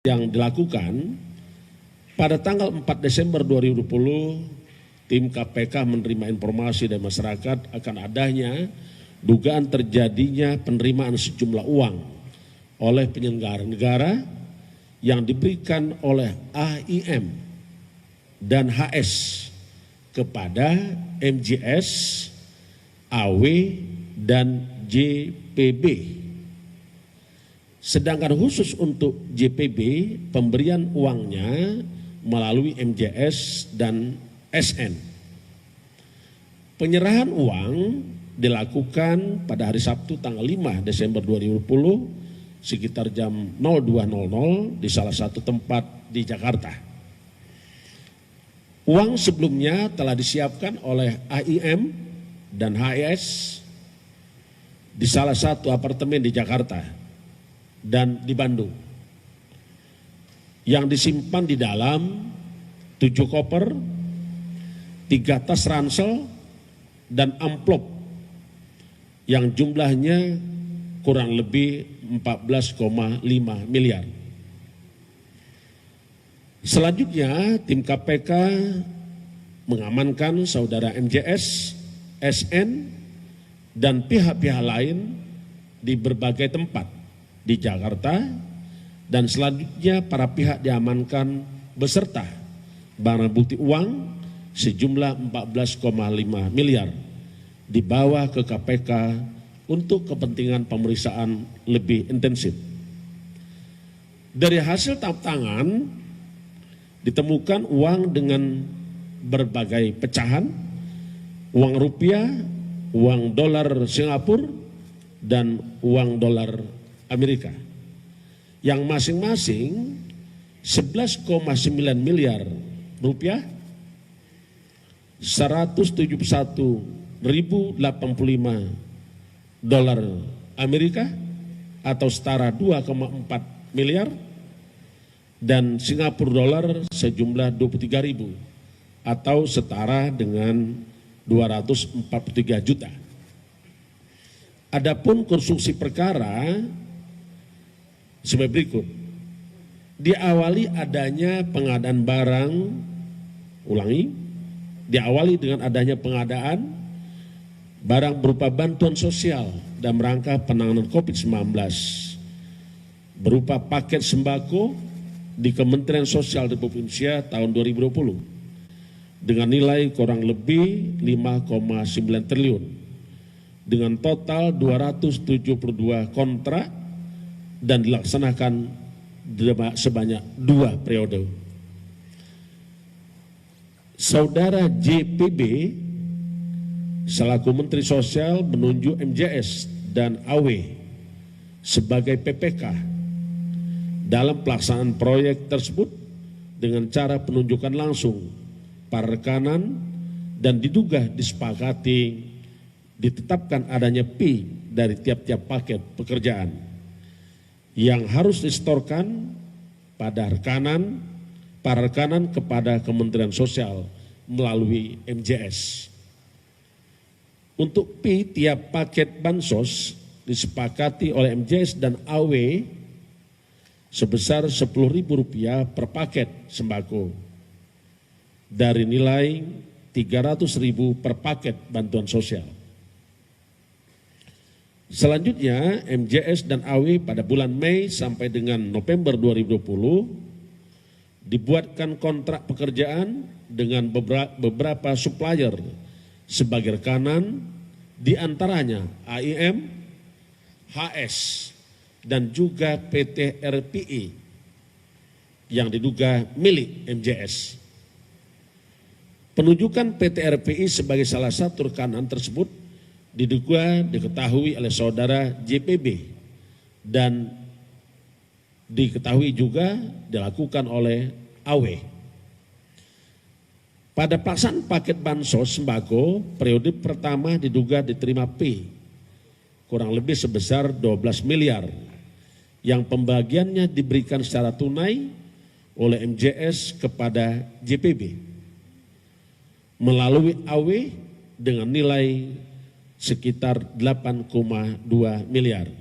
yang dilakukan pada tanggal 4 Desember 2020, tim KPK menerima informasi dari masyarakat akan adanya dugaan terjadinya penerimaan sejumlah uang oleh penyelenggara negara yang diberikan oleh AIM dan HS kepada MJS, AW, dan JPB. Sedangkan khusus untuk JPB, pemberian uangnya melalui MJS dan SN. Penyerahan uang dilakukan pada hari Sabtu tanggal 5 Desember 2020 sekitar jam 02.00 di salah satu tempat di Jakarta. Uang sebelumnya telah disiapkan oleh AIM dan HS di salah satu apartemen di Jakarta dan di Bandung, yang disimpan di dalam 7 koper, 3 tas ransel, dan amplop yang jumlahnya kurang lebih 14,5 miliar. Selanjutnya tim KPK mengamankan saudara MJS, SN, dan pihak-pihak lain di berbagai tempat di Jakarta, dan selanjutnya para pihak diamankan beserta barang bukti uang sejumlah 14,5 miliar dibawa ke KPK untuk kepentingan pemeriksaan lebih intensif. Dari hasil tangkap tangan ditemukan uang dengan berbagai pecahan, uang rupiah, uang dolar Singapura, dan uang dolar Amerika, yang masing-masing 11,9 miliar rupiah, 171.085 dolar Amerika atau setara 2,4 miliar, dan Singapura dolar sejumlah 23.000 atau setara dengan 243 juta. Adapun konstruksi perkara sebagai berikut. Diawali adanya pengadaan barang, diawali dengan adanya pengadaan barang berupa bantuan sosial dalam rangka penanganan COVID-19 berupa paket sembako di Kementerian Sosial Republik Indonesia tahun 2020 dengan nilai kurang lebih 5,9 triliun dengan total 272 kontrak dan dilaksanakan sebanyak 2 periode. Saudara JPB selaku Menteri Sosial menunjuk MJS dan AW sebagai PPK dalam pelaksanaan proyek tersebut dengan cara penunjukan langsung para rekanan, dan diduga disepakati ditetapkan adanya fee dari tiap-tiap paket pekerjaan yang harus disetorkan pada para rekanan kepada Kementerian Sosial melalui MJS. Untuk fee tiap paket bansos disepakati oleh MJS dan AW sebesar Rp10.000 per paket sembako dari nilai Rp300.000 per paket bantuan sosial. Selanjutnya, MJS dan AW pada bulan Mei sampai dengan November 2020 dibuatkan kontrak pekerjaan dengan beberapa supplier sebagai rekanan, diantaranya AIM, HS, dan juga PT RPI yang diduga milik MJS. Penunjukan PT RPI sebagai salah satu rekanan tersebut diduga diketahui oleh saudara JPB dan diketahui juga dilakukan oleh AW. Pada pelaksanaan paket bansos sembako periode pertama diduga diterima P kurang lebih sebesar 12 miliar yang pembagiannya diberikan secara tunai oleh MJS kepada JPB melalui AW dengan nilai sekitar 8,2 miliar.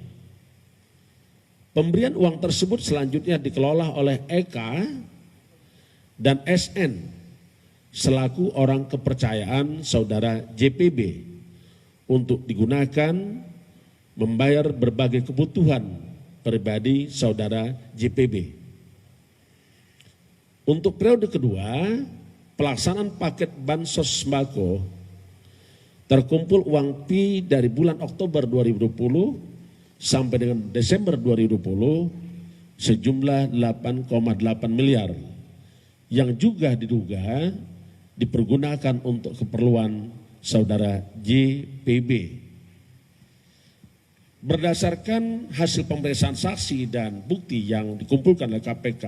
Pemberian uang tersebut selanjutnya dikelola oleh EK dan SN selaku orang kepercayaan saudara JPB untuk digunakan membayar berbagai kebutuhan pribadi saudara JPB. Untuk periode kedua, pelaksanaan paket bansos sembako terkumpul uang pi dari bulan Oktober 2020 sampai dengan Desember 2020 sejumlah 8,8 miliar yang juga diduga dipergunakan untuk keperluan saudara JPB. Berdasarkan hasil pemeriksaan saksi dan bukti yang dikumpulkan oleh KPK,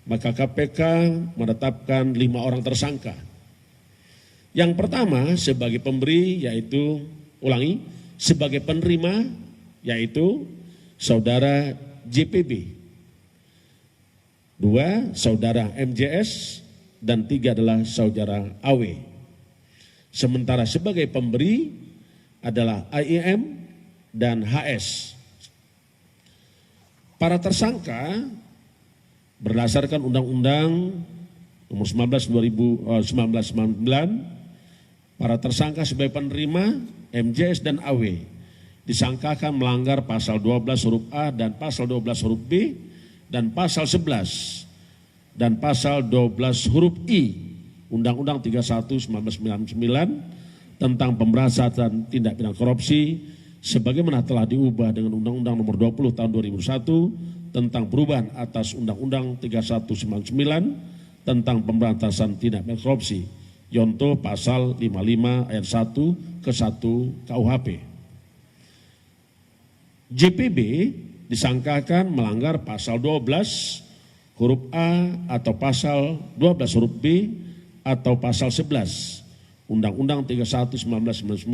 maka KPK menetapkan 5 orang tersangka. Yang pertama sebagai pemberi yaitu, sebagai penerima yaitu saudara JPB. 2 saudara MJS dan 3 adalah saudara AW. Sementara sebagai pemberi adalah IEM dan HS. Para tersangka berdasarkan Undang-Undang Nomor 19/1999, para tersangka sebagai penerima MJS dan AW disangkakan melanggar pasal 12 huruf A dan pasal 12 huruf B dan pasal 11 dan pasal 12 huruf I Undang-Undang 31/1999 tentang pemberantasan tindak pidana korupsi sebagaimana telah diubah dengan Undang-Undang Nomor 20 Tahun 2001 tentang perubahan atas Undang-Undang 31/99 tentang pemberantasan tindak pidana korupsi, yonto pasal 55 ayat 1 ke 1 KUHP. JPB disangkakan melanggar pasal 12 huruf A atau pasal 12 huruf B atau pasal 11 Undang-Undang 31/1999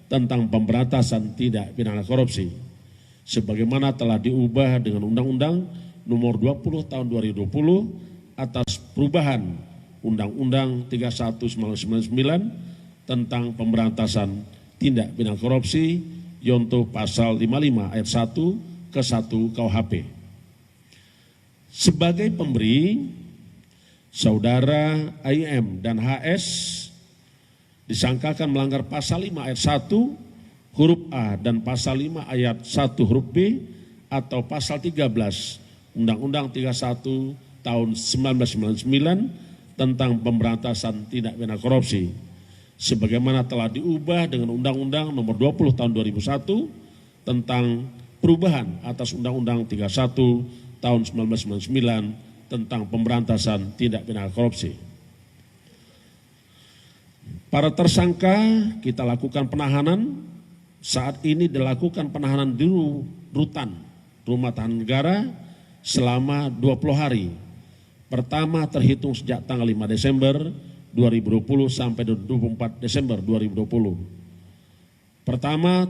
tentang pemberantasan tindak pidana korupsi sebagaimana telah diubah dengan Undang-Undang Nomor 20 Tahun 2020 atas perubahan Undang-Undang 31/1999 tentang pemberantasan tindak pidana korupsi yonto pasal 55 ayat 1 ke 1 KUHP. Sebagai pemberi, saudara IM dan HS disangkakan melanggar pasal 5 ayat 1 huruf A dan pasal 5 ayat 1 huruf B atau pasal 13 Undang-Undang 31 tahun 1999 tentang pemberantasan tindak pidana korupsi sebagaimana telah diubah dengan Undang-Undang Nomor 20 Tahun 2001 tentang perubahan atas Undang-Undang 31 tahun 1999 tentang pemberantasan tindak pidana korupsi. Para tersangka kita lakukan penahanan, saat ini dilakukan penahanan di rutan Rumah Tahanan Negara selama 20 hari. Pertama terhitung sejak tanggal 5 Desember 2020 sampai 24 Desember 2020. Pertama,